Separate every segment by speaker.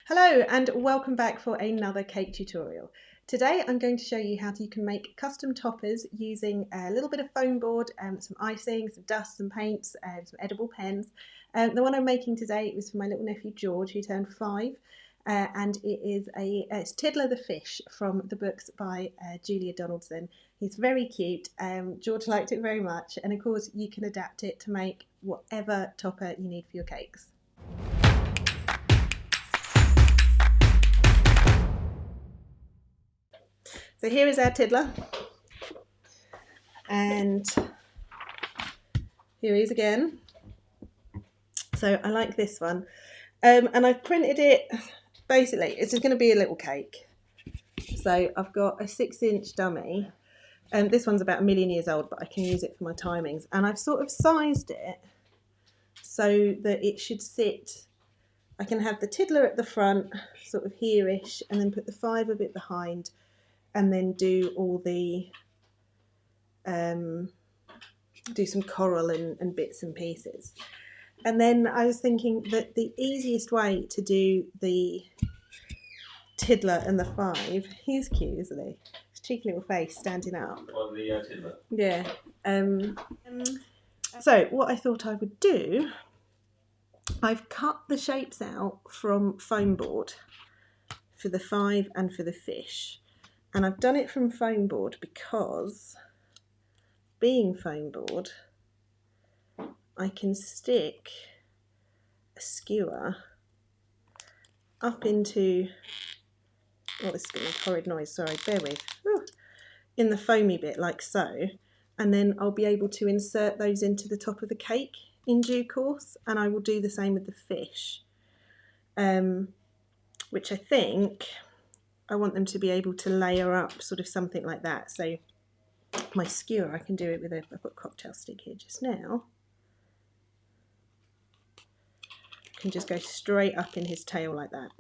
Speaker 1: Hello and welcome back for another cake tutorial. Today I'm going to show you how you can make custom toppers using a little bit of foam board, some icing, some dust, some paints, some edible pens. The one I'm making today was for my little nephew George, who turned 5, and it's Tiddler the fish from the books by Julia Donaldson. He's very cute. George liked it very much, and of course you can adapt it to make whatever topper you need for your cakes. So here is our Tiddler, and here he is again. So I like this one, and I've printed it. Basically, it's just going to be a little cake. So I've got a 6-inch dummy, and this one's about 1,000,000 years old, but I can use it for my timings. And I've sort of sized it so that it should sit. I can have the Tiddler at the front, sort of here-ish, and then put the 5 a bit behind. And then do all the, do some coral and bits and pieces. And then I was thinking that the easiest way to do the Tiddler and the 5, he's cute, isn't he? His cheeky little face standing up.
Speaker 2: On the Tiddler?
Speaker 1: Yeah. So what I thought I would do, I've cut the shapes out from foam board for the 5 and for the fish. And I've done it from foam board because, being foam board, I can stick a skewer up into, oh, this is going to make a horrid noise, sorry, bear with, in the foamy bit like so, and then I'll be able to insert those into the top of the cake in due course, and I will do the same with the fish, which I think I want them to be able to layer up sort of something like that. So my skewer, I can do it with I've got a cocktail stick here just now. I can just go straight up in his tail like that.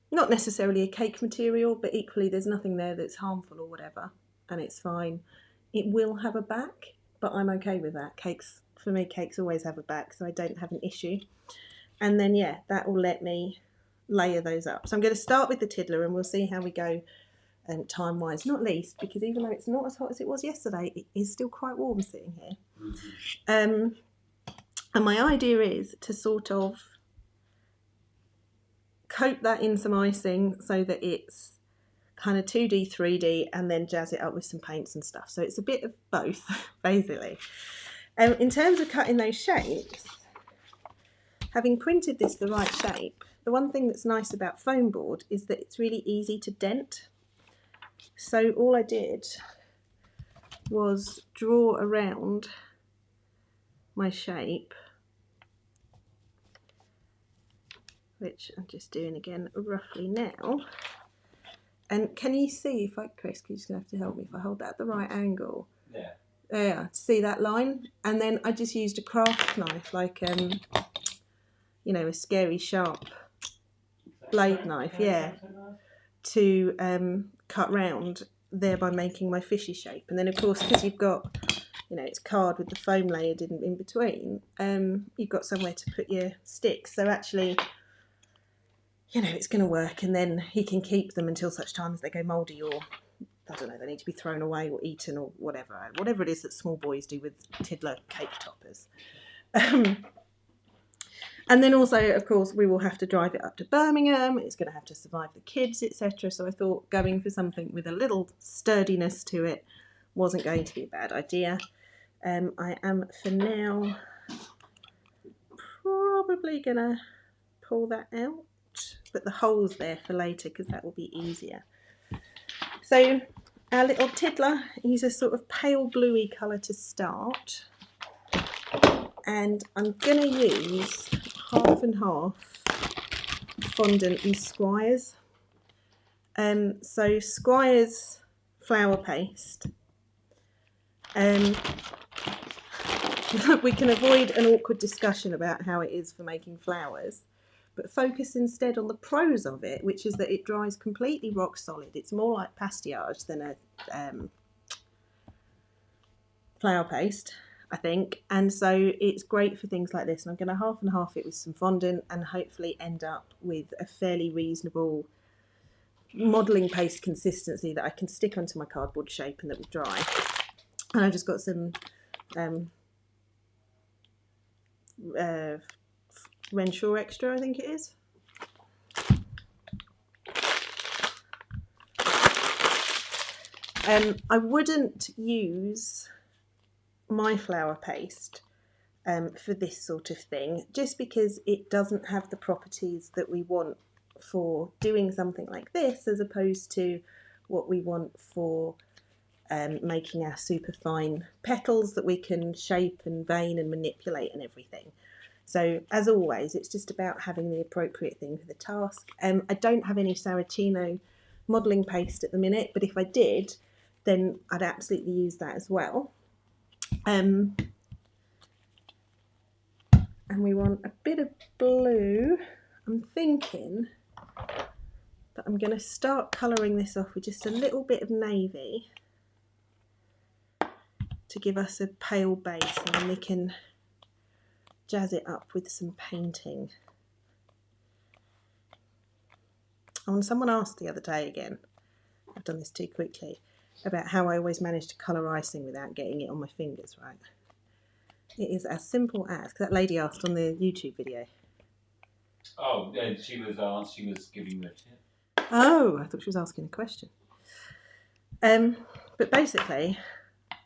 Speaker 1: Not necessarily a cake material, but equally there's nothing there that's harmful or whatever, and it's fine. It will have a back, but I'm okay with that. For me, cakes always have a back, so I don't have an issue. And then, yeah, that will let me layer those up. So I'm going to start with the Tiddler and we'll see how we go time-wise. Not least, because even though it's not as hot as it was yesterday, it is still quite warm sitting here. And my idea is to sort of coat that in some icing so that it's kind of 2D, 3D, and then jazz it up with some paints and stuff. So it's a bit of both, basically. In terms of cutting those shapes, having printed this the right shape, the one thing that's nice about foam board is that it's really easy to dent. So all I did was draw around my shape, which I'm just doing again roughly now. And can you see if Chris, you're just going to have to help me if I hold that at the right angle?
Speaker 2: Yeah.
Speaker 1: There, see that line? And then I just used a craft knife, like you know, a scary sharp blade knife, yeah, to cut round, thereby making my fishy shape. And then of course, because you've got, you know, it's card with the foam layered in between, you've got somewhere to put your sticks. So actually, you know, it's going to work, and then he can keep them until such time as they go mouldy, or I don't know, they need to be thrown away or eaten or whatever it is that small boys do with Tiddler cake toppers. And then also, of course, we will have to drive it up to Birmingham. It's going to have to survive the kids, etc. So I thought going for something with a little sturdiness to it wasn't going to be a bad idea. I am, for now, probably going to pull that out, put the holes there for later because that will be easier. So our little Tiddler, he's a sort of pale bluey colour to start. And I'm going to use half and half fondant and Squires. So Squires flour paste. We can avoid an awkward discussion about how it is for making flowers, but focus instead on the pros of it, which is that it dries completely rock solid. It's more like pastillage than a flour paste. I think, and so it's great for things like this. And I'm going to half and half it with some fondant and hopefully end up with a fairly reasonable modelling paste consistency that I can stick onto my cardboard shape and that will dry. And I've just got some Renshaw Extra, I think it is. I wouldn't use my flour paste for this sort of thing, just because it doesn't have the properties that we want for doing something like this, as opposed to what we want for making our super fine petals that we can shape and vein and manipulate and everything. So as always, it's just about having the appropriate thing for the task. I don't have any Saracino modelling paste at the minute, but if I did, then I'd absolutely use that as well. And we want a bit of blue. I'm thinking that I'm going to start colouring this off with just a little bit of navy to give us a pale base, and then we can jazz it up with some painting. Oh, and someone asked the other day again, I've done this too quickly, about how I always manage to colour icing without getting it on my fingers, right? It is as simple as, because that lady asked on the YouTube video.
Speaker 2: Oh, she was giving you a tip.
Speaker 1: Oh, I thought she was asking a question. But basically,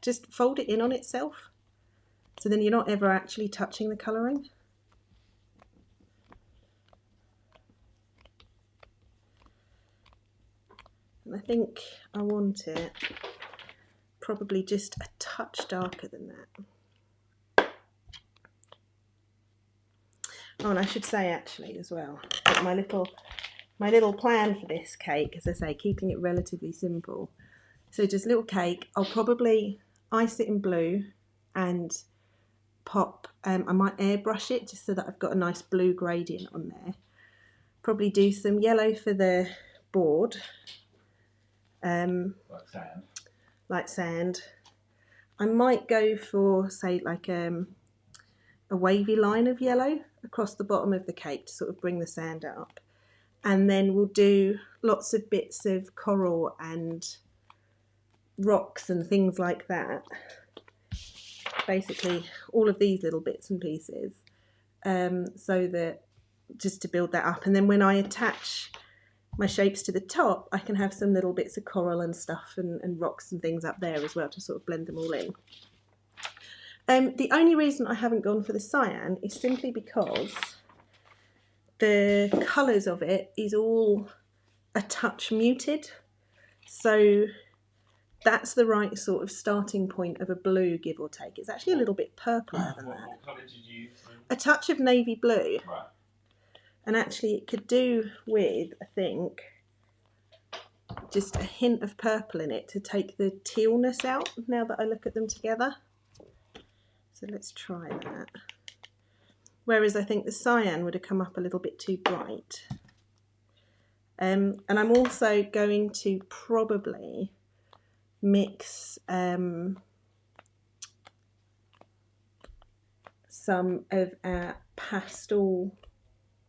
Speaker 1: just fold it in on itself, so then you're not ever actually touching the colouring. And I think I want it probably just a touch darker than that. Oh, and I should say actually as well, that my little plan for this cake, as I say, keeping it relatively simple. So just little cake, I'll probably ice it in blue and pop, I might airbrush it just so that I've got a nice blue gradient on there. Probably do some yellow for the board. Like sand. I might go for, say, like a wavy line of yellow across the bottom of the cake to sort of bring the sand up. And then we'll do lots of bits of coral and rocks and things like that. Basically, all of these little bits and pieces, so that just to build that up. And then when I attach my shapes to the top, I can have some little bits of coral and stuff and rocks and things up there as well to sort of blend them all in. The only reason I haven't gone for the cyan is simply because the colours of it is all a touch muted. So that's the right sort of starting point of a blue, give or take. It's actually a little bit purpler than that.
Speaker 2: What colour did you use?
Speaker 1: A touch of navy blue.
Speaker 2: Right.
Speaker 1: And actually it could do with, I think, just a hint of purple in it to take the tealness out now that I look at them together. So let's try that. Whereas I think the cyan would have come up a little bit too bright. And I'm also going to probably mix some of our pastel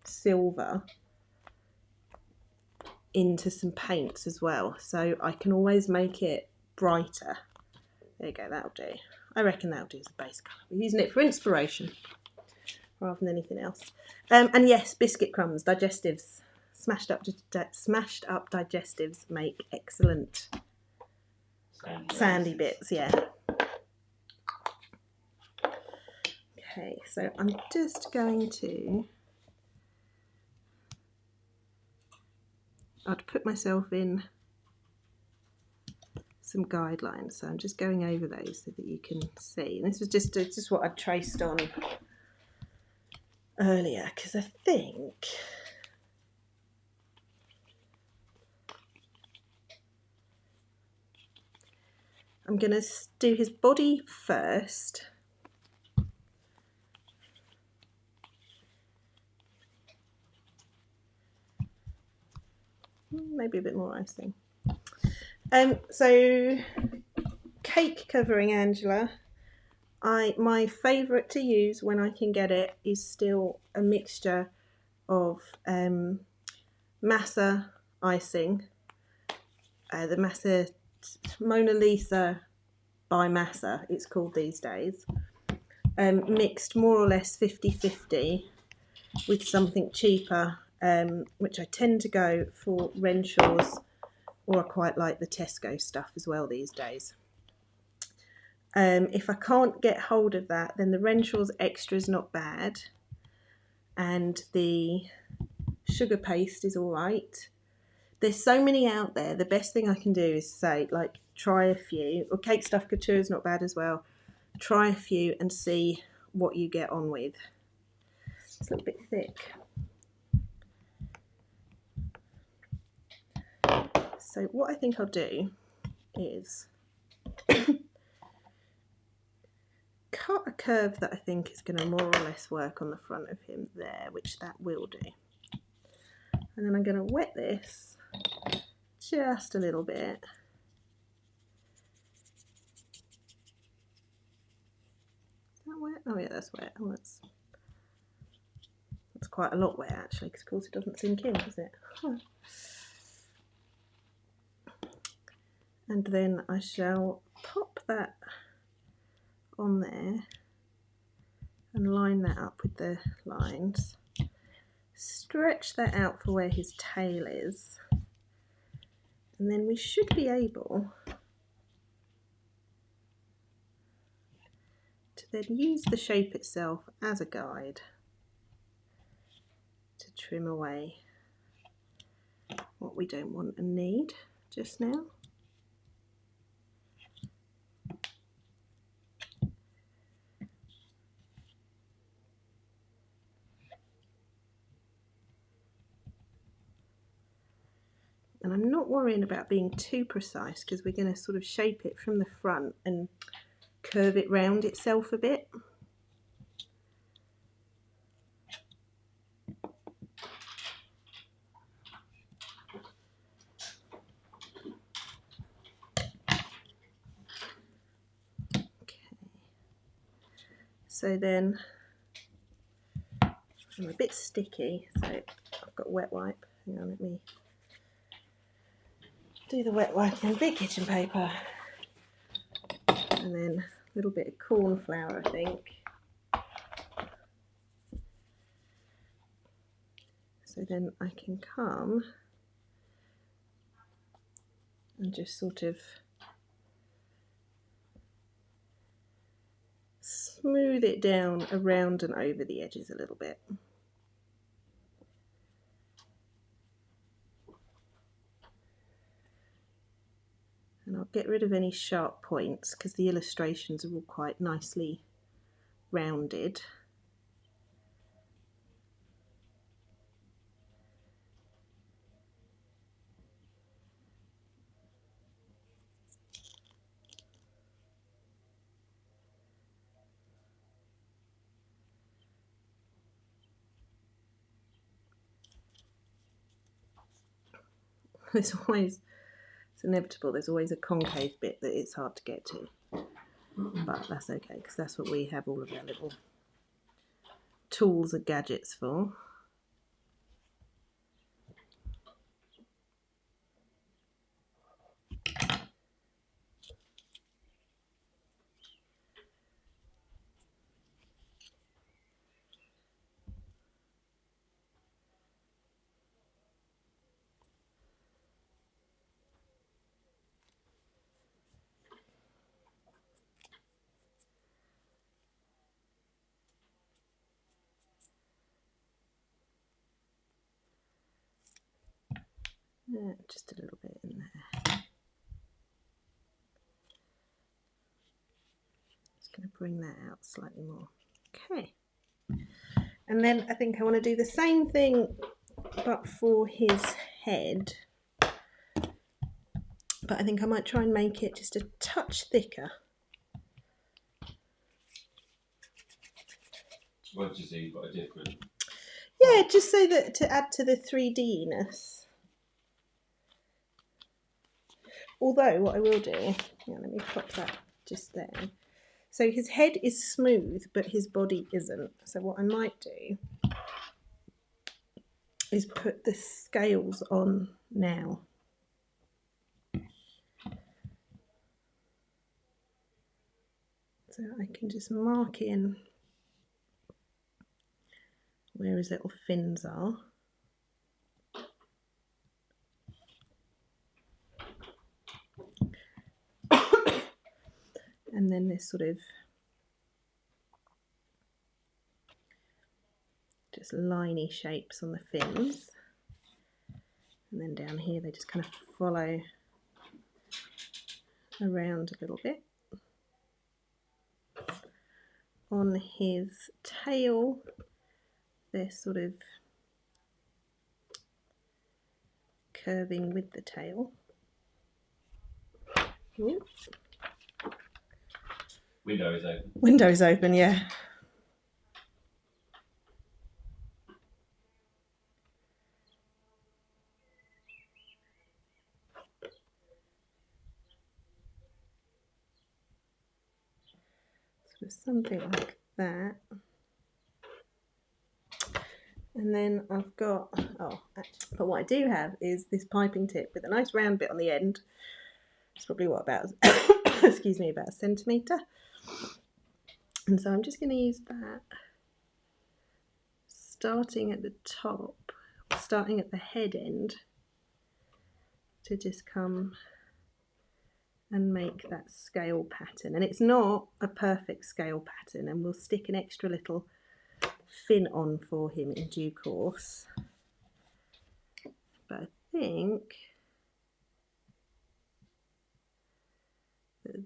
Speaker 1: silver into some paints as well, so I can always make it brighter. There you go, that'll do. I reckon that'll do as a base colour. We're using it for inspiration rather than anything else. And yes, biscuit crumbs, digestives, smashed up digestives make excellent sandy bits. Yeah. Okay, so I'm just going to. I'd put myself in some guidelines, so I'm just going over those so that you can see. And this was just what I traced on earlier, because I think I'm going to do his body first. Maybe a bit more icing. So cake covering Angela, My favourite to use when I can get it is still a mixture of Massa icing, the Massa Mona Lisa by Massa, it's called these days, mixed more or less 50-50 with something cheaper, which I tend to go for Renshaw's, or I quite like the Tesco stuff as well these days. If I can't get hold of that, then the Renshaw's Extra is not bad, and the sugar paste is all right. There's so many out there. The best thing I can do is say, like, try a few. Or Cake Stuff Couture is not bad as well. Try a few and see what you get on with. It's a little bit thick. So what I think I'll do is cut a curve that I think is going to more or less work on the front of him there, which that will do. And then I'm going to wet this just a little bit. Is that wet? Oh yeah, that's wet. Oh, that's quite a lot wet actually, because of course it doesn't sink in, does it? Huh. And then I shall pop that on there and line that up with the lines. Stretch that out for where his tail is, and then we should be able to then use the shape itself as a guide to trim away what we don't want and need just now. And I'm not worrying about being too precise, because we're going to sort of shape it from the front and curve it round itself a bit. So then I'm a bit sticky, so I've got a wet wipe. Hang on, let me do the wet wipe in big kitchen paper, and then a little bit of corn flour, I think. So then I can come and just sort of smooth it down around and over the edges a little bit. And I'll get rid of any sharp points because the illustrations are all quite nicely rounded. It's inevitable, there's always a concave bit that it's hard to get to, but that's okay, because that's what we have all of our little tools and gadgets for. Yeah, just a little bit in there. Just going to bring that out slightly more. Okay. And then I think I want to do the same thing, but for his head. But I think I might try and make it just a touch thicker.
Speaker 2: What do you see? You've got a different...
Speaker 1: Yeah, just so that to add to the 3D-ness. Although what I will do, yeah, let me pop that just there. So his head is smooth, but his body isn't. So what I might do is put the scales on now. So I can just mark in where his little fins are. And then this sort of just liney shapes on the fins. And then down here they just kind of follow around a little bit. On his tail, they're sort of curving with the tail. Ooh.
Speaker 2: Window is open.
Speaker 1: Window is open, yeah. Sort of something like that. And then I've got, but what I do have is this piping tip with a nice round bit on the end. It's probably what, about, excuse me, about a centimetre. And so I'm just going to use that, starting at the top, starting at the head end, to just come and make that scale pattern. And it's not a perfect scale pattern, and we'll stick an extra little fin on for him in due course. But I think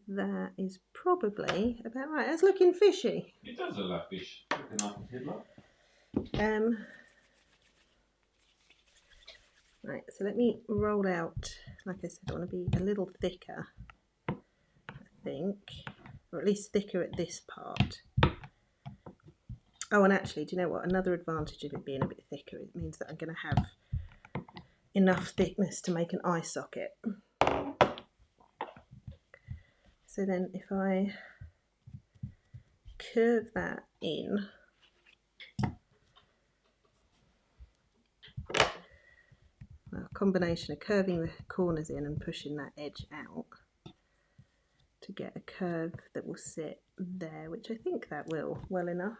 Speaker 1: that is probably about right. It's looking fishy.
Speaker 2: It does look like fish. Looking like a tiddler.
Speaker 1: Right, so let me roll out. Like I said, I want to be a little thicker, I think, or at least thicker at this part. Oh, and actually, do you know what? Another advantage of it being a bit thicker, it means that I'm going to have enough thickness to make an eye socket. So then if I curve that in, a combination of curving the corners in and pushing that edge out to get a curve that will sit there, which I think that will well enough.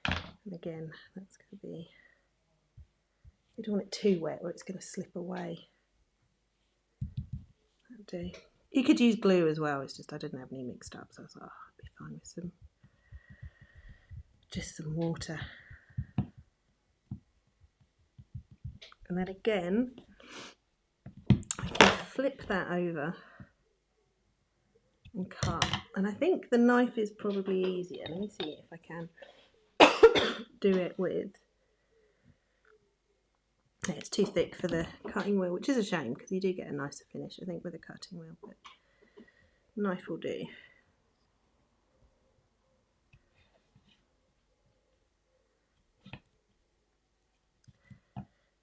Speaker 1: And again, that's going to be, you don't want it too wet or it's going to slip away. That'll do. You could use glue as well, it's just I didn't have any mixed up, so I was like, oh, I'd be fine with just some water. And then again, I can flip that over and cut. And I think the knife is probably easier. Let me see if I can do it with. Yeah, it's too thick for the cutting wheel, which is a shame because you do get a nicer finish, I think, with a cutting wheel. But knife will do.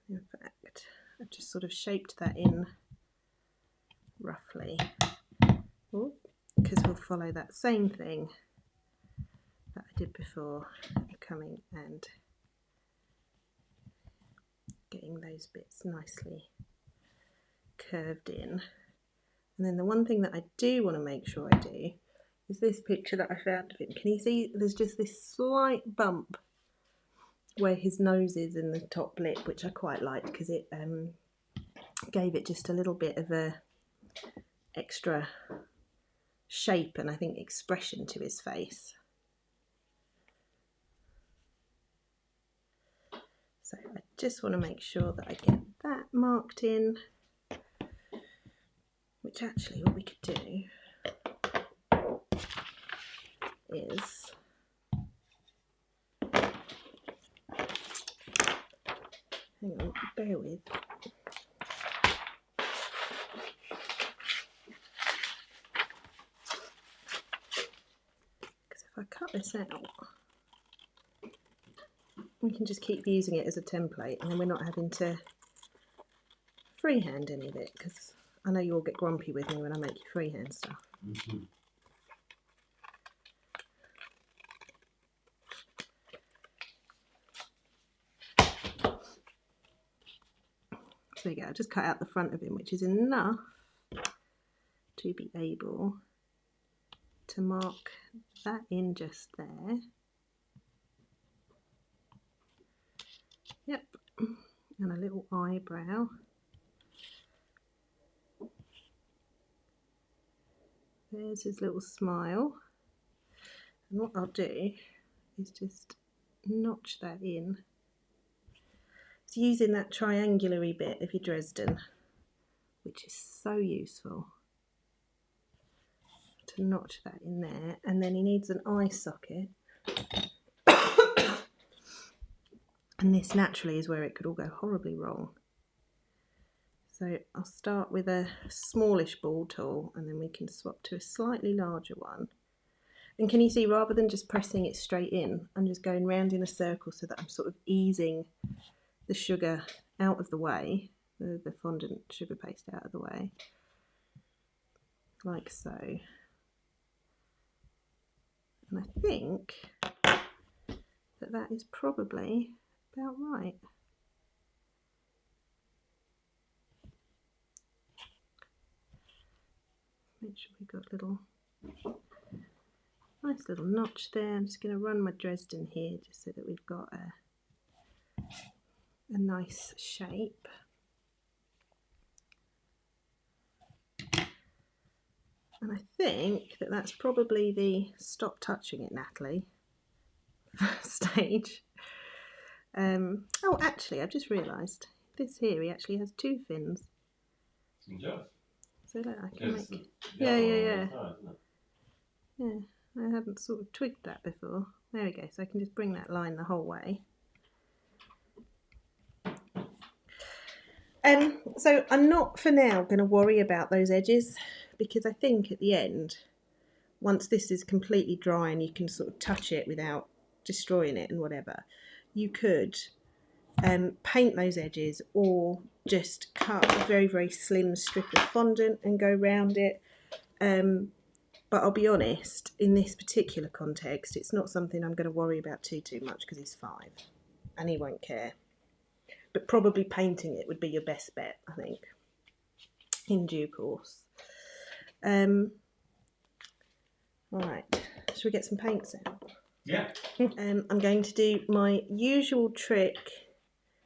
Speaker 1: In fact, I've just sort of shaped that in roughly, because we'll follow that same thing that I did before, coming and getting those bits nicely curved in. And then the one thing that I do want to make sure I do is this picture that I found of him. Can you see there's just this slight bump where his nose is in the top lip, which I quite liked because it gave it just a little bit of a extra shape and I think expression to his face. So I just want to make sure that I get that marked in, which actually what we could do is hang on, bear with. Because if I cut this out, we can just keep using it as a template and then we're not having to freehand any of it because I know you all get grumpy with me when I make you freehand stuff.
Speaker 2: Mm-hmm.
Speaker 1: So there you go, I just cut out the front of him, which is enough to be able to mark that in just there. Yep, and a little eyebrow. There's his little smile. And what I'll do is just notch that in. It's using that triangular-y bit of your Dresden, which is so useful, to notch that in there. And then he needs an eye socket. And this naturally is where it could all go horribly wrong. So I'll start with a smallish ball tool, and then we can swap to a slightly larger one. And can you see, rather than just pressing it straight in, I'm just going round in a circle so that I'm sort of easing the sugar out of the way, the fondant sugar paste out of the way, like so. And I think that that is probably about right. Make sure we've got a little nice little notch there. I'm just going to run my Dresden here just so that we've got a nice shape. And I think that that's probably the stop touching it, Natalie stage. Oh, actually, I've just realised this here, he actually has two fins. So that I can make. Yeah. I hadn't sort of twigged that before. There we go. So I can just bring that line the whole way. So I'm not for now going to worry about those edges, because I think at the end, once this is completely dry and you can sort of touch it without destroying it and whatever, you could paint those edges or just cut a very, very slim strip of fondant and go round it. But I'll be honest, in this particular context, it's not something I'm going to worry about too much, because he's 5 and he won't care. But probably painting it would be your best bet, I think, in due course. All right, should we get some paints out?
Speaker 2: Yeah.
Speaker 1: I'm going to do my usual trick.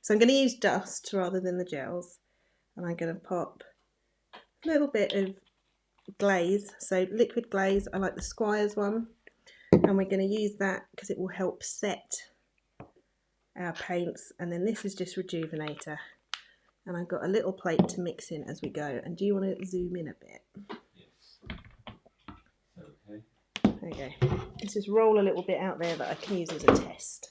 Speaker 1: So I'm going to use dust rather than the gels. And I'm going to pop a little bit of glaze. So liquid glaze, I like the Squire's one. And we're going to use that because it will help set our paints. And then this is just Rejuvenator. And I've got a little plate to mix in as we go. And do you want to zoom in a bit?
Speaker 2: Yes. Okay.
Speaker 1: There you go. Let's just roll a little bit out there that I can use as a test.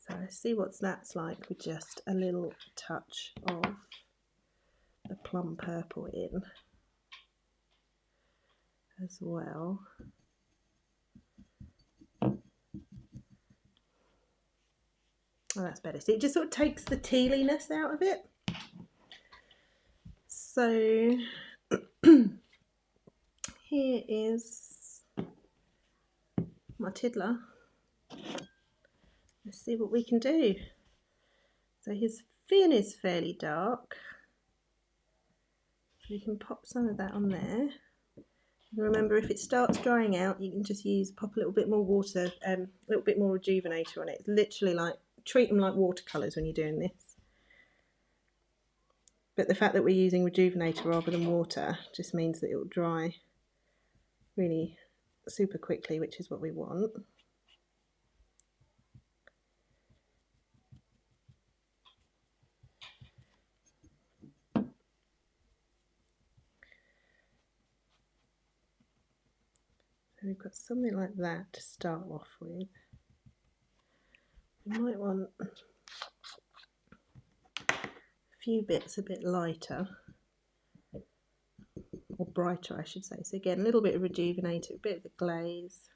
Speaker 1: So let's see what that's like with just a little touch of the plum purple in as well. Oh, that's better. See, it just sort of takes the tealiness out of it. So here is my Tiddler. Let's see what we can do. So his fin is fairly dark. So we can pop some of that on there. And remember, if it starts drying out, you can just pop a little bit more water, a little bit more Rejuvenator on it. It's literally like, treat them like watercolours when you're doing this. But the fact that we're using Rejuvenator rather than water just means that it will dry really super quickly, which is what we want. So we've got something like that to start off with. We might want a few bits a bit lighter, or brighter I should say. So again, a little bit of Rejuvenator, a bit of the glaze,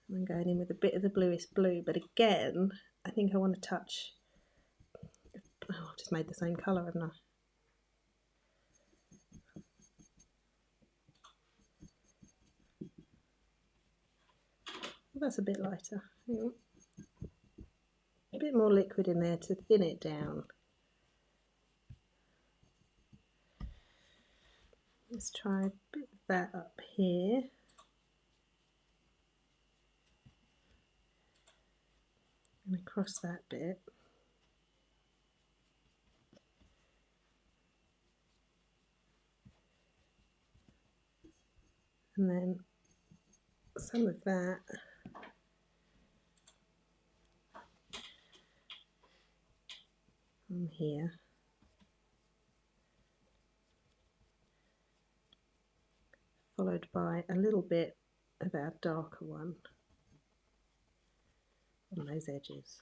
Speaker 1: and then going in with a bit of the bluest blue. But again, I think I want to touch just made the same colour, haven't I? That's a bit lighter. A bit more liquid in there to thin it down. Let's try a bit of that up here. And across that bit. And then some of that on here. Followed by a little bit of our darker one on those edges.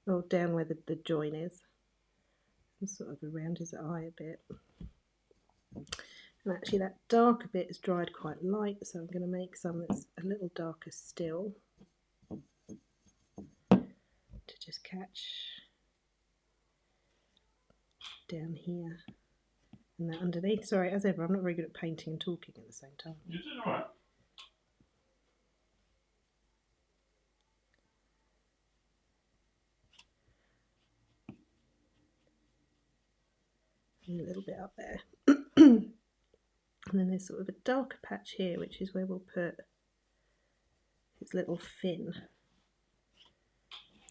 Speaker 1: Or down where the join is. And sort of around his eye a bit. And actually that darker bit is dried quite light, so I'm going to make some that's a little darker still to just catch down here and that underneath. Sorry, as ever, I'm not very good at painting and talking at the same time.
Speaker 2: You're doing alright.
Speaker 1: And a little bit up there. And then there's sort of a darker patch here, which is where we'll put his little fin,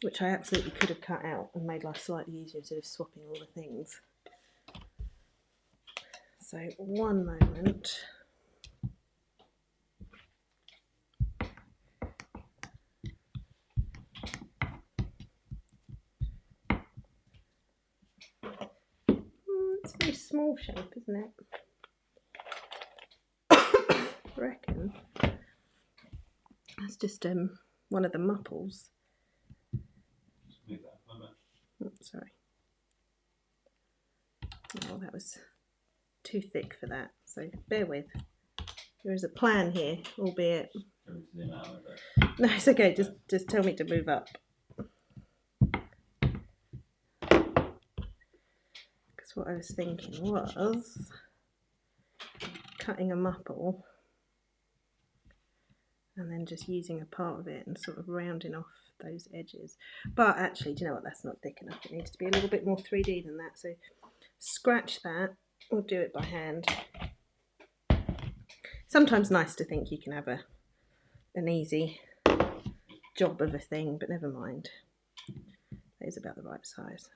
Speaker 1: which I absolutely could have cut out and made life slightly easier instead of swapping all the things. So one moment. It's a very small shape, isn't it? I reckon that's just one of the mupples. Oh, sorry. Oh, that was too thick for that, so bear with. There is a plan here, albeit. No, it's okay. Just tell me to move up. Because what I was thinking was cutting a mupple and then just using a part of it and sort of rounding off those edges. But actually, do you know what? That's not thick enough. It needs to be a little bit more 3D than that. So scratch that, or do it by hand. Sometimes nice to think you can have an easy job of a thing, but never mind. That is about the right size.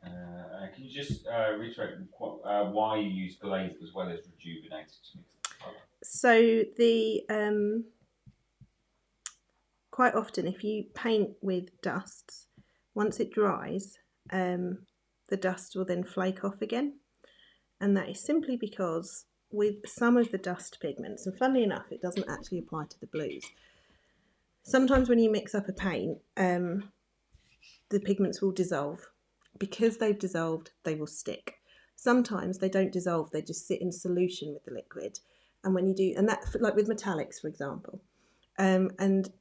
Speaker 2: Can you just reiterate why you use glaze as well as rejuvenated to mix the colour?
Speaker 1: So the quite often if you paint with dusts, once it dries, the dust will then flake off again, and that is simply because with some of the dust pigments, and funnily enough it doesn't actually apply to the blues, sometimes when you mix up a paint, the pigments will dissolve. Because they've dissolved, they will stick. Sometimes they don't dissolve, they just sit in solution with the liquid. And when you do, and that, like with metallics, for example, and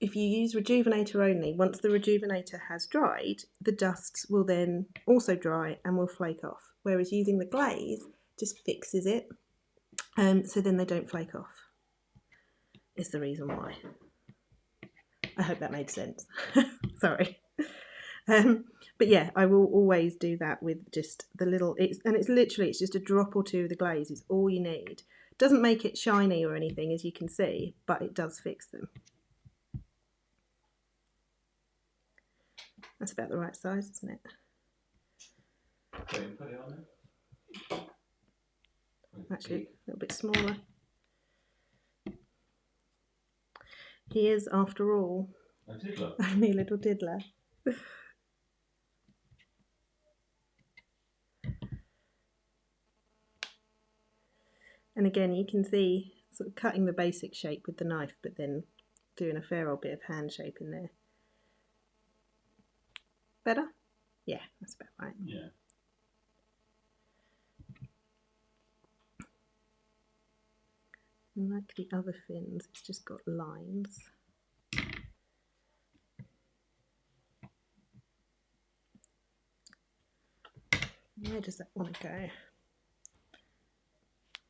Speaker 1: if you use rejuvenator only, once the rejuvenator has dried, the dusts will then also dry and will flake off. Whereas using the glaze just fixes it, so then they don't flake off. Is the reason why. I hope that made sense. Sorry. But yeah, I will always do that with just the little, it's just a drop or two of the glaze is all you need. Doesn't make it shiny or anything, as you can see, but it does fix them. That's about the right size, isn't it?
Speaker 2: Put it on there.
Speaker 1: Actually, a little bit smaller. He is, after all,
Speaker 2: A tiddler.
Speaker 1: only a little diddler. And again, you can see sort of cutting the basic shape with the knife, but then doing a fair old bit of hand shape in there. Better? Yeah, that's about right.
Speaker 2: Yeah.
Speaker 1: And like the other fins, it's just got lines. Where does that want to go?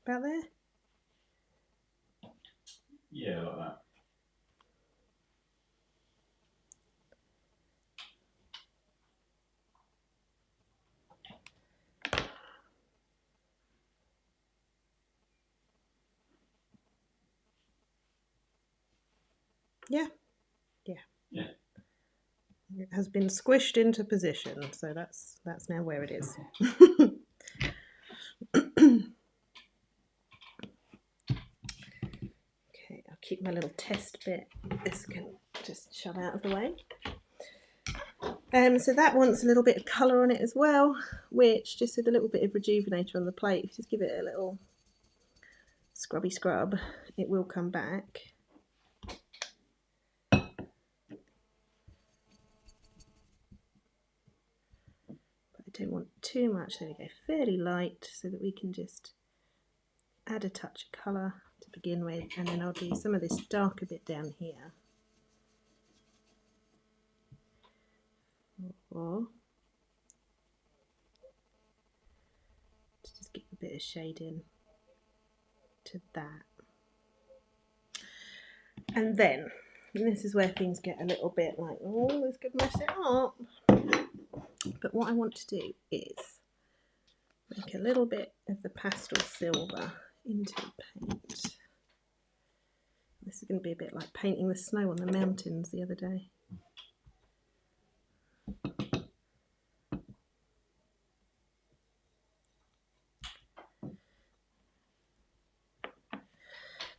Speaker 1: About there?
Speaker 2: Yeah, like that.
Speaker 1: Yeah.
Speaker 2: Yeah.
Speaker 1: It has been squished into position, so that's now where it is. Okay, I'll keep my little test bit. This can just shove out of the way. So that wants a little bit of colour on it as well, which just with a little bit of rejuvenator on the plate, just give it a little scrubby scrub, it will come back. But I don't want too much. There we go, fairly light, so that we can just add a touch of colour to begin with, and then I'll do some of this darker bit down here. Or to just get a bit of shade in to that. And then, and this is where things get a little bit like, oh, this could mess it up. But what I want to do is make a little bit of the pastel silver into paint. This is going to be a bit like painting the snow on the mountains the other day.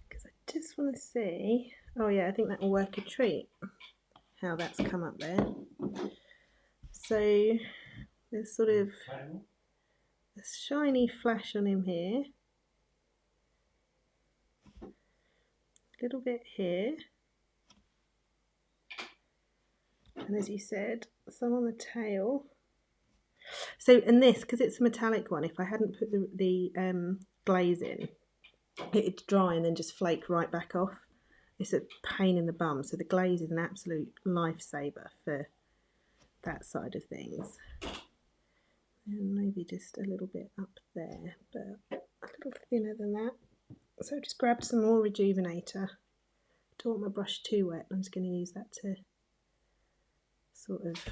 Speaker 1: Because I just want to see, oh yeah, I think that will work a treat, how that's come up there. So there's sort of a shiny flash on him here. A little bit here. And as you said, some on the tail. So, and this, because it's a metallic one, if I hadn't put the glaze in, it'd dry and then just flake right back off. It's a pain in the bum. So the glaze is an absolute lifesaver for that side of things. And maybe just a little bit up there, but a little thinner than that. So just grabbed some more rejuvenator. Don't want my brush too wet. I'm just going to use that to sort of,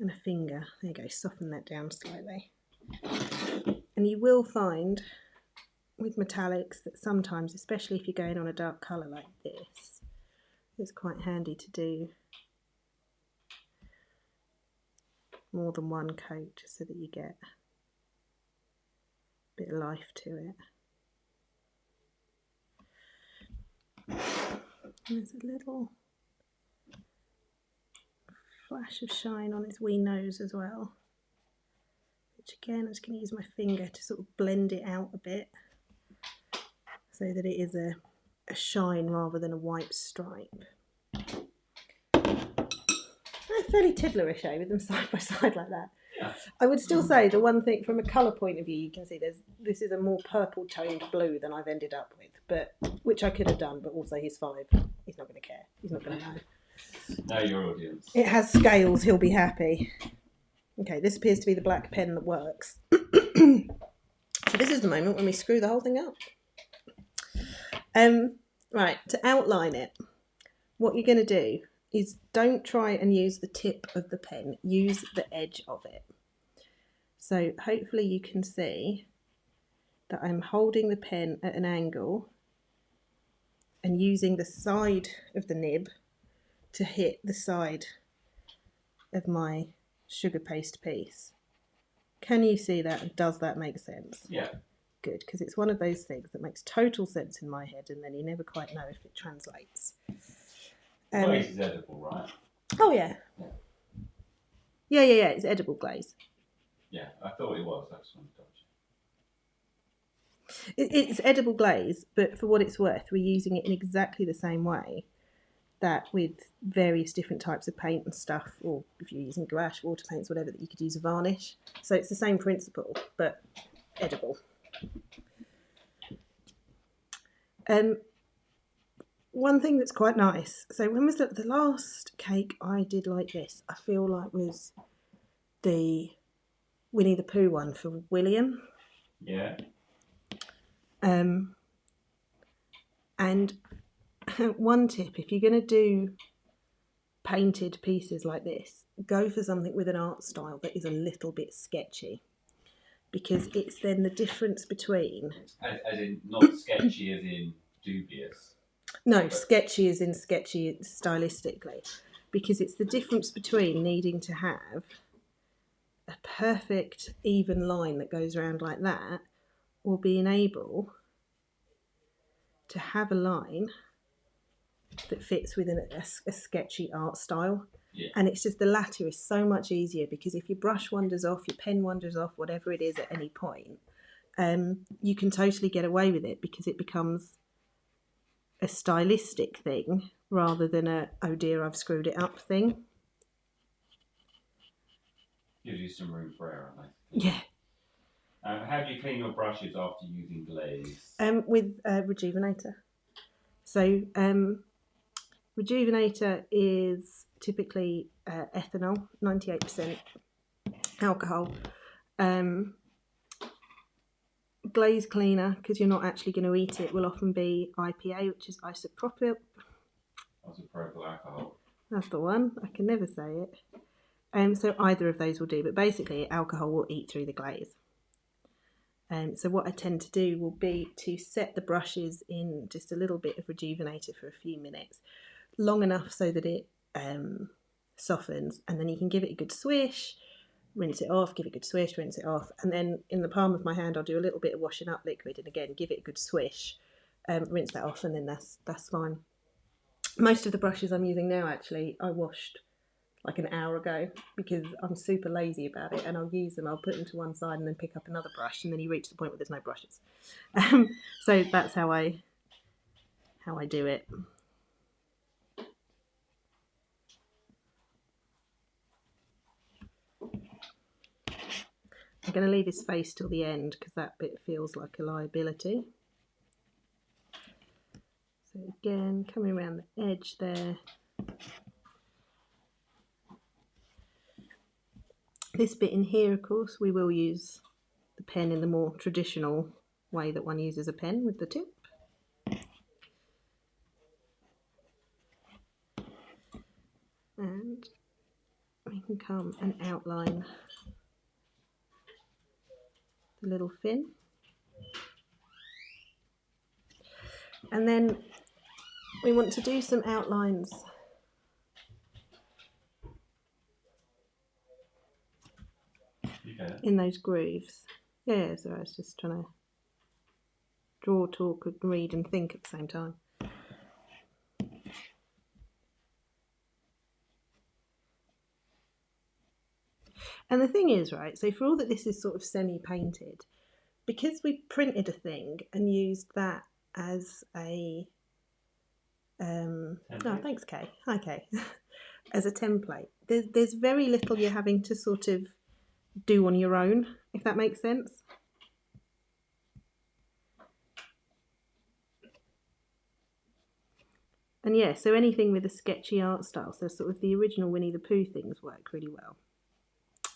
Speaker 1: and a finger. There you go, soften that down slightly. And you will find with metallics that sometimes, especially if you're going on a dark colour like this, it's quite handy to do more than one coat just so that you get a bit of life to it. And there's a little flash of shine on his wee nose as well, which again I'm just going to use my finger to sort of blend it out a bit so that it is a shine rather than a white stripe. Fairly Tiddlerish, with them side by side like that.
Speaker 2: Yeah.
Speaker 1: I would still say the one thing from a colour point of view, you can see this is a more purple toned blue than I've ended up with, but which I could have done, but also he's 5. He's not going to care. He's not going to know.
Speaker 2: Know your audience.
Speaker 1: It has scales, he'll be happy. Okay, this appears to be the black pen that works. So this is the moment when we screw the whole thing up. Right, to outline it, what you're going to do is don't try and use the tip of the pen, use the edge of it. So hopefully you can see that I'm holding the pen at an angle and using the side of the nib to hit the side of my sugar paste piece. Can you see that? Does that make sense?
Speaker 2: Yeah.
Speaker 1: Good, because it's one of those things that makes total sense in my head and then you never quite know if it translates.
Speaker 2: Glaze is edible, right?
Speaker 1: Oh yeah. Yeah, it's edible glaze.
Speaker 2: Yeah, I thought it was. That's one touch.
Speaker 1: It's edible glaze, but for what it's worth, we're using it in exactly the same way that with various different types of paint and stuff, or if you're using gouache, water paints, whatever, that you could use a varnish. So it's the same principle, but edible. One thing that's quite nice, so when was the last cake I did like this, I feel like was the Winnie the Pooh one for William.
Speaker 2: Yeah.
Speaker 1: And one tip, if you're going to do painted pieces like this, go for something with an art style that is a little bit sketchy, because it's then the difference between...
Speaker 2: As in, not sketchy as in dubious.
Speaker 1: No, sketchy as in sketchy stylistically, because it's the difference between needing to have a perfect even line that goes around like that, or being able to have a line that fits within a sketchy art style.
Speaker 2: Yeah.
Speaker 1: And it's just the latter is so much easier, because if your brush wanders off, your pen wanders off, whatever it is at any point, you can totally get away with it, because it becomes a stylistic thing rather than a, oh dear, I've screwed it up thing.
Speaker 2: Gives you some room for error, I think.
Speaker 1: Yeah.
Speaker 2: How do you clean your brushes after using glaze?
Speaker 1: With Rejuvenator. So Rejuvenator is typically ethanol, 98% alcohol. Glaze cleaner, because you're not actually going to eat it, will often be IPA, which is isopropyl.
Speaker 2: Isopropyl alcohol.
Speaker 1: That's the one. I can never say it. So either of those will do, but basically alcohol will eat through the glaze. So what I tend to do will be to set the brushes in just a little bit of Rejuvenator for a few minutes, long enough so that it softens, and then you can give it a good swish, rinse it off, give it a good swish, rinse it off, and then in the palm of my hand I'll do a little bit of washing up liquid, and again give it a good swish, rinse that off, and then that's fine. Most of the brushes I'm using now, actually, I washed like an hour ago, because I'm super lazy about it, and I'll use them, I'll put them to one side and then pick up another brush, and then you reach the point where there's no brushes. So that's how I do it. I'm going to leave his face till the end, because that bit feels like a liability. So again, coming around the edge there. This bit in here, of course, we will use the pen in the more traditional way that one uses a pen, with the tip. And we can come and outline the little fin. And then we want to do some outlines in those grooves. Yeah, so I was just trying to draw, talk, read and think at the same time. And the thing is, right, so for all that this is sort of semi-painted, because we printed a thing and used that as a... oh, thanks, Kay. Hi, Kay. As a template, there's very little you're having to sort of do on your own, if that makes sense. And yeah, so anything with a sketchy art style, so sort of the original Winnie the Pooh things work really well.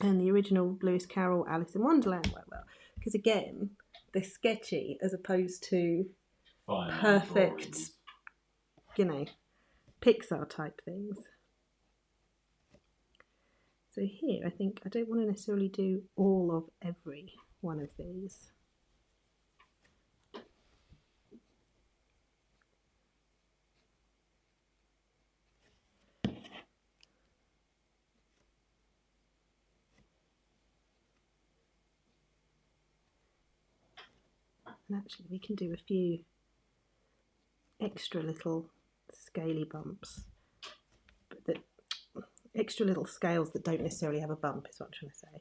Speaker 1: And the original Lewis Carroll Alice in Wonderland work well. Because again, they're sketchy as opposed to perfect, you know, Pixar type things. So here, I think I don't want to necessarily do all of every one of these. And actually we can do a few extra little scaly bumps, but that extra little scales that don't necessarily have a bump is what I'm trying to say.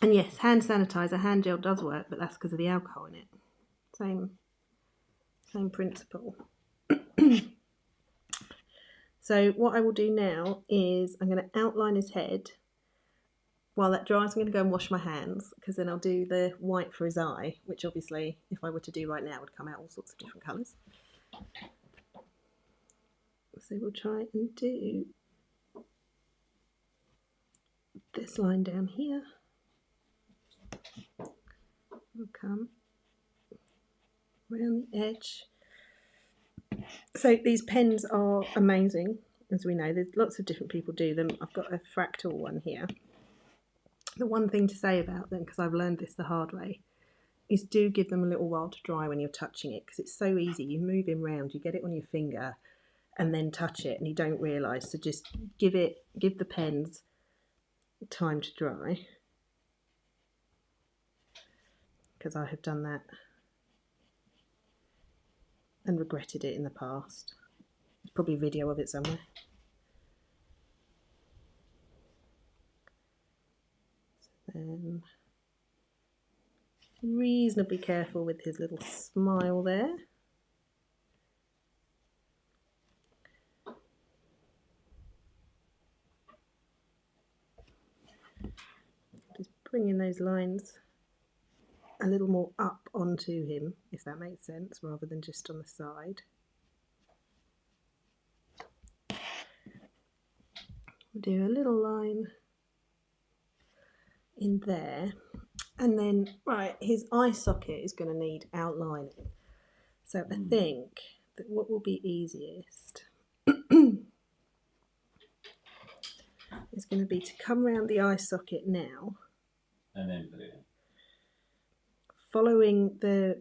Speaker 1: And yes, hand sanitizer, hand gel does work, but that's because of the alcohol in it. Same principle. So what I will do now is I'm going to outline his head. While that dries, I'm going to go and wash my hands, because then I'll do the white for his eye, which obviously, if I were to do right now, would come out all sorts of different colours. So we'll try and do this line down here. We'll come around the edge. So these pens are amazing, as we know. There's lots of different people do them. I've got a fractal one here. The one thing to say about them, because I've learned this the hard way, is do give them a little while to dry when you're touching it, because it's so easy. You move him round, you get it on your finger, and then touch it, and you don't realise. So just give the pens time to dry, because I have done that and regretted it in the past. There's probably a video of it somewhere. So then, reasonably careful with his little smile there. Just bringing those lines a little more up onto him, if that makes sense, rather than just on the side. We'll do a little line in there, and then, right, his eye socket is going to need outlining. So I think that what will be easiest is going to be to come round the eye socket now,
Speaker 2: and then put it in.
Speaker 1: Following the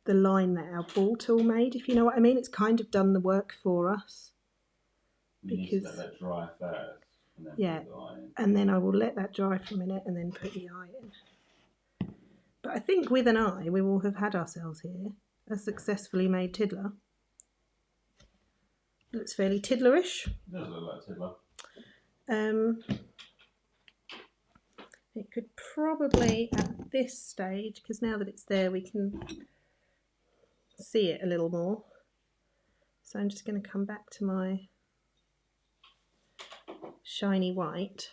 Speaker 1: line that our ball tool made, if you know what I mean. It's kind of done the work for us.
Speaker 2: You need to let that dry first, and then put the eye in.
Speaker 1: And then I will let that dry for a minute and then put the eye in. But I think with an eye we will have had ourselves here a successfully made Tiddler. Looks fairly Tiddlerish.
Speaker 2: It does look like Tiddler.
Speaker 1: It could probably, at this stage, because now that it's there we can see it a little more. So I'm just going to come back to my shiny white,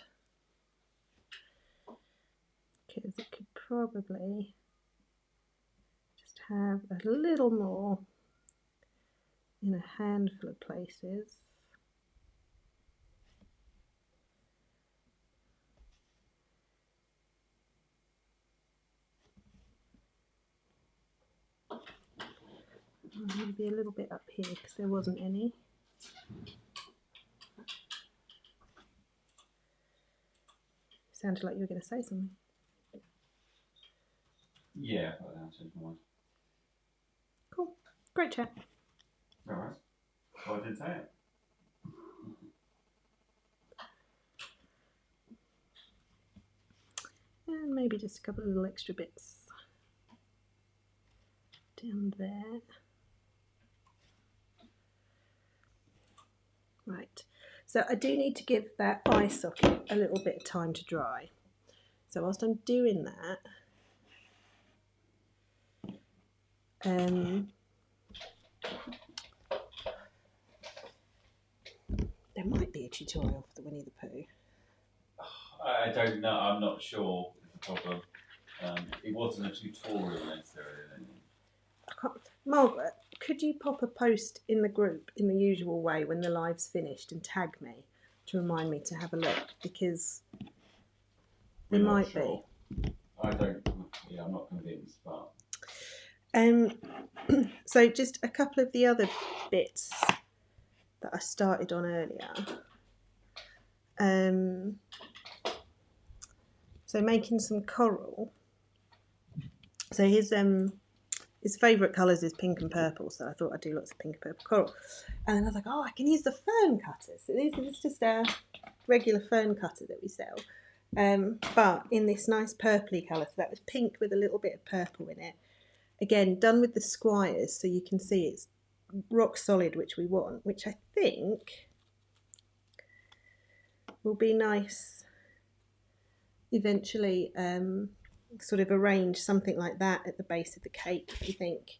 Speaker 1: because it could probably just have a little more in a handful of places. Maybe a little bit up here because there wasn't any. Sounded like you were going to say something.
Speaker 2: Yeah, I thought that changed my mind.
Speaker 1: Cool. Great chat.
Speaker 2: Alright. Well, I did say it.
Speaker 1: And maybe just a couple of little extra bits down there. Right, so I do need to give that eye socket a little bit of time to dry. So whilst I'm doing that, there might be a tutorial for the Winnie the Pooh.
Speaker 2: I don't know, I'm not sure is the problem. It wasn't a tutorial necessarily.
Speaker 1: Margaret, could you pop a post in the group in the usual way when the live's finished and tag me to remind me to have a look, because there might be.
Speaker 2: I don't, yeah, I'm not convinced, but...
Speaker 1: So just a couple of the other bits that I started on earlier. So making some coral. So his favourite colours is pink and purple, so I thought I'd do lots of pink and purple coral. And then I was like, oh, I can use the fern cutter. So this is just a regular fern cutter that we sell. But in this nice purpley colour, so that was pink with a little bit of purple in it. Again, done with the squires, so you can see it's rock solid, which we want, which I think will be nice eventually. Sort of arrange something like that at the base of the cake. If you think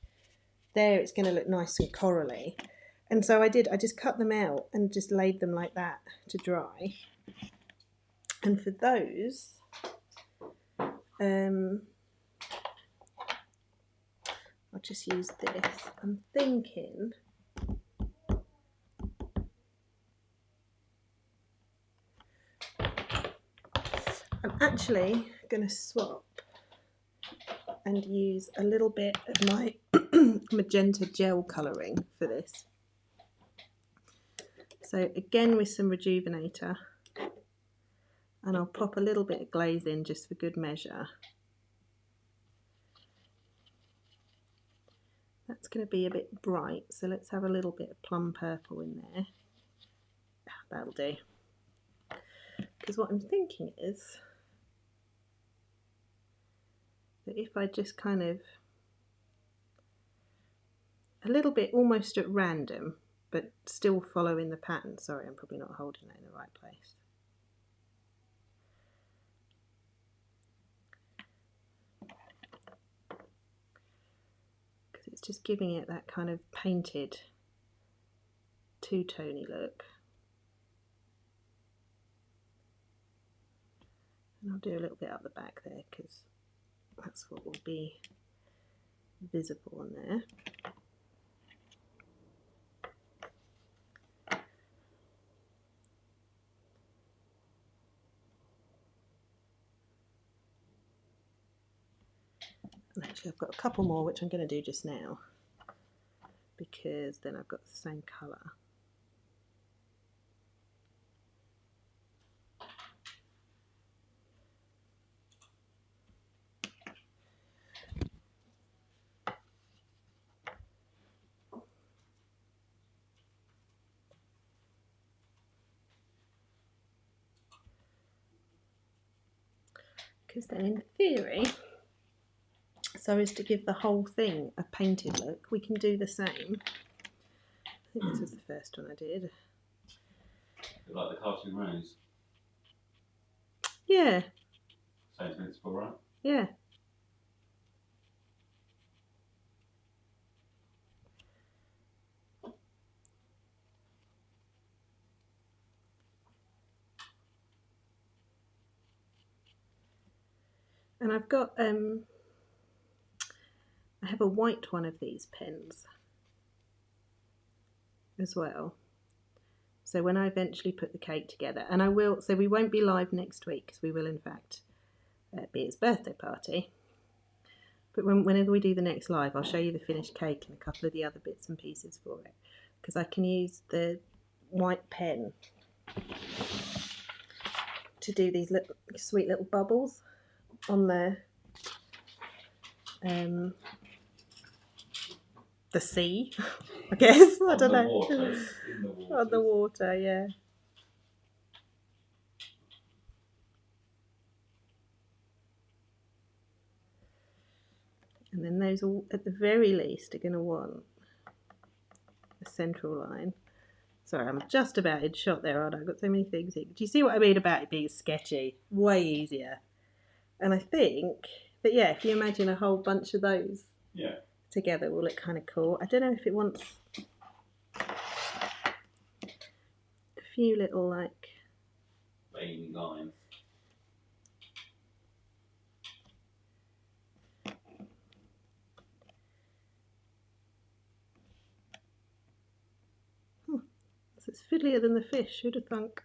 Speaker 1: there, it's going to look nice and corally. And so I just cut them out and just laid them like that to dry. And for those, I'll just use this. I'm thinking I'm actually going to swap and use a little bit of my magenta gel colouring for this. So again with some Rejuvenator, and I'll pop a little bit of glaze in just for good measure. That's going to be a bit bright, so let's have a little bit of plum purple in there. That'll do. Because what I'm thinking is that if I just kind of, a little bit almost at random, but still following the pattern. Sorry, I'm probably not holding that in the right place. Because it's just giving it that kind of painted, two-tony look. And I'll do a little bit up the back there because that's what will be visible on there. And actually I've got a couple more which I'm going to do just now because then I've got the same colour. Because then in theory, so as to give the whole thing a painted look, we can do the same. I think this was the first one I did.
Speaker 2: Like the cartoon rose?
Speaker 1: Yeah.
Speaker 2: Same principle, right?
Speaker 1: Yeah. And I've got, I have a white one of these pens as well. So when I eventually put the cake together, and I will, so we won't be live next week because we will in fact be his birthday party. But whenever we do the next live, I'll show you the finished cake and a couple of the other bits and pieces for it. Because I can use the white pen to do these little sweet little bubbles on the sea, I guess. I don't know.
Speaker 2: Waters,
Speaker 1: on the water, yeah. And then those all, at the very least, are going to want a central line. Sorry, I'm just about in shot there, aren't I? I've got so many things here. Do you see what I mean about it being sketchy? Way easier. And I think that, yeah, if you imagine a whole bunch of those together will look kind of cool. I don't know if it wants a few little, like...
Speaker 2: veiny lines.
Speaker 1: It's fiddlier than the fish, who'd have thunk?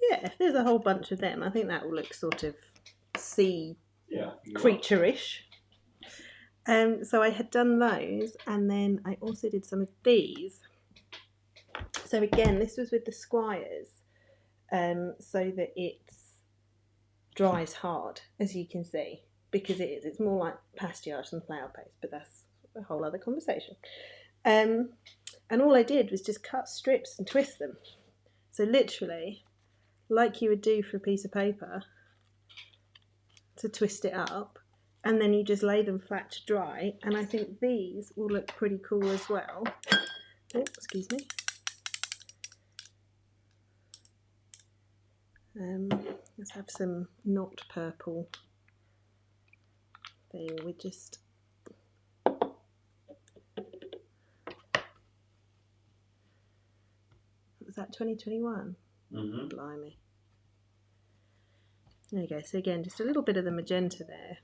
Speaker 1: Yeah, if there's a whole bunch of them, I think that will look sort of sea creature-ish. So I had done those, and then I also did some of these. So again, this was with the Squires, so that it dries hard, as you can see, because it is. It's more like pastillage than flour paste, but that's a whole other conversation. And all I did was just cut strips and twist them. So literally, like you would do for a piece of paper, to twist it up, and then you just lay them flat to dry. And I think these will look pretty cool as well. Oh, excuse me. Let's have some not purple thing. We just... Was that 2021?
Speaker 2: Mm-hmm.
Speaker 1: Blimey. There you go. So again, just a little bit of the magenta there.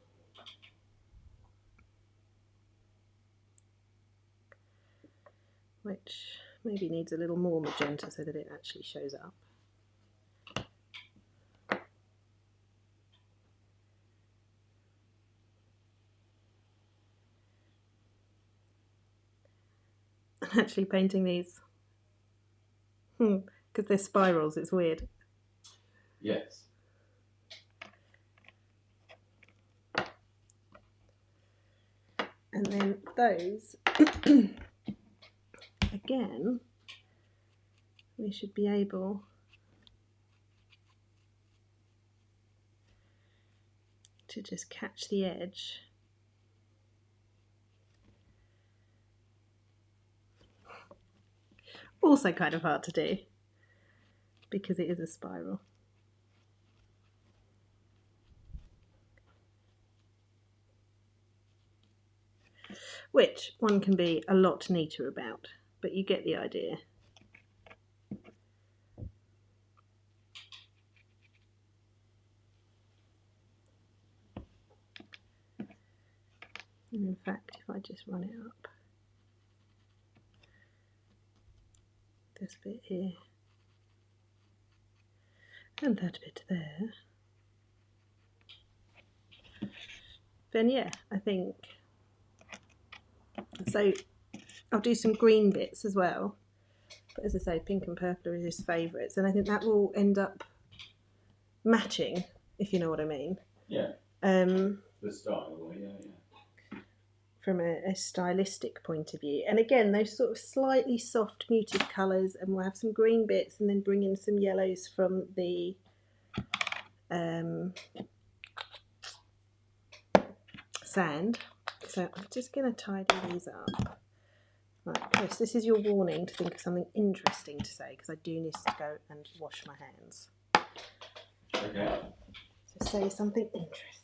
Speaker 1: which maybe needs a little more magenta so that it actually shows up. I'm actually painting these because they're spirals, it's weird.
Speaker 2: Yes.
Speaker 1: And then those, again, we should be able to just catch the edge. Also kind of hard to do because it is a spiral. Which one can be a lot neater about, but you get the idea. And in fact, if I just run it up, this bit here, and that bit there, then yeah, I think, so I'll do some green bits as well, but as I say, pink and purple are his favourites, and I think that will end up matching, if you know what I mean.
Speaker 2: Yeah. The style, yeah.
Speaker 1: From a stylistic point of view. And again, those sort of slightly soft muted colours, and we'll have some green bits and then bring in some yellows from the sand. So I'm just going to tidy these up. Right, Chris, this is your warning to think of something interesting to say, because I do need to go and wash my hands.
Speaker 2: Okay.
Speaker 1: So say something interesting.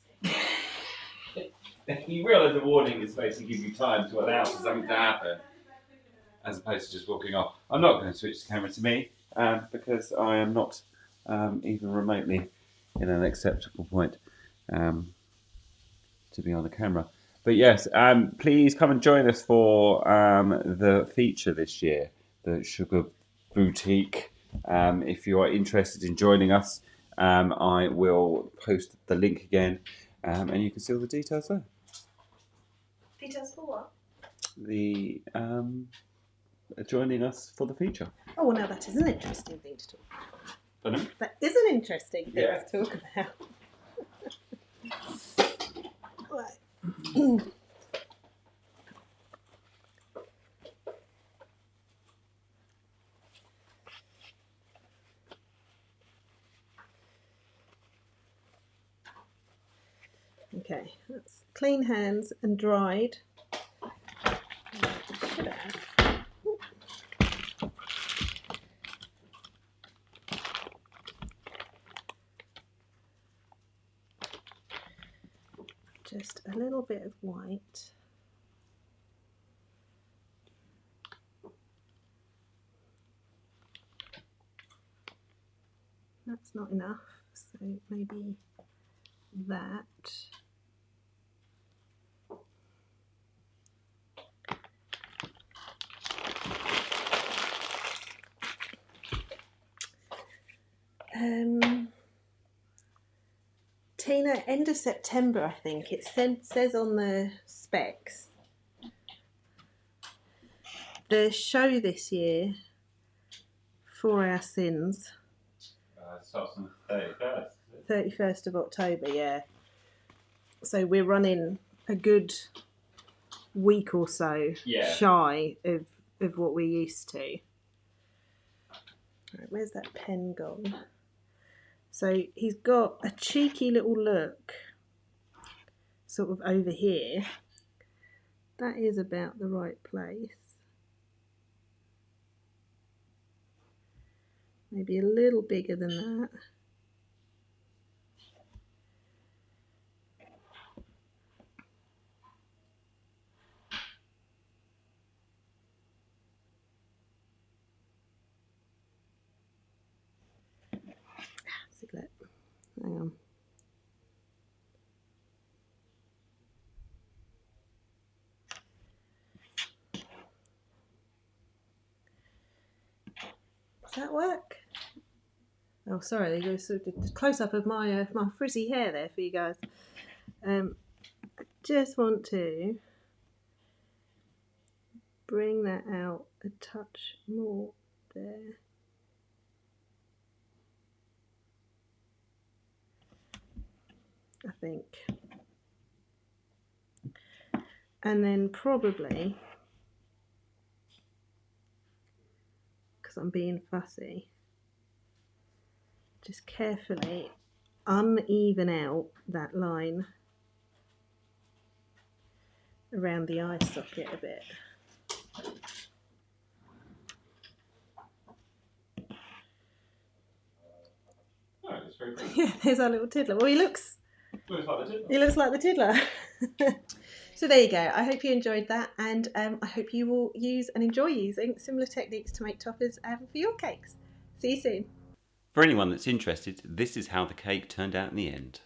Speaker 2: You realise the warning is supposed to give you time to allow for something to happen, as opposed to just walking off. I'm not going to switch the camera to me, because I am not even remotely in an acceptable point to be on the camera. But yes, please come and join us for the feature this year, the Sugar Boutique. If you are interested in joining us, I will post the link again, and you can see all the details there.
Speaker 1: Details for what?
Speaker 2: The joining us for the feature.
Speaker 1: Oh, well, now that is an interesting thing to talk about.
Speaker 2: Pardon?
Speaker 1: That is an interesting thing
Speaker 2: Yeah.
Speaker 1: to talk about. Right. Okay, that's clean hands and dried. Should have. Just a little bit of white. That's not enough, so maybe that. Tina, end of September, I think. It says on the specs. The show this year, For Our Sins.
Speaker 2: It starts on the 31st.
Speaker 1: 31st of October, yeah. So we're running a good week or so shy of what we're used to. Right, where's that pen gone? So he's got a cheeky little look sort of over here. That is about the right place. Maybe a little bigger than that. Cigarette. Hang on. that work? Oh, sorry, there goes a close up of my frizzy hair there for you guys. I just want to bring that out a touch more there. I think. And then probably, because I'm being fussy, just carefully uneven out that line around the eye socket a bit.
Speaker 2: Oh, it's very pretty.
Speaker 1: Yeah, there's our little Tiddler. Well, he looks
Speaker 2: Looks like the Tiddler.
Speaker 1: He looks like the Tiddler. So there you go. I hope you enjoyed that, and I hope you will use and enjoy using similar techniques to make toppers for your cakes. See you soon.
Speaker 2: For anyone that's interested, this is how the cake turned out in the end.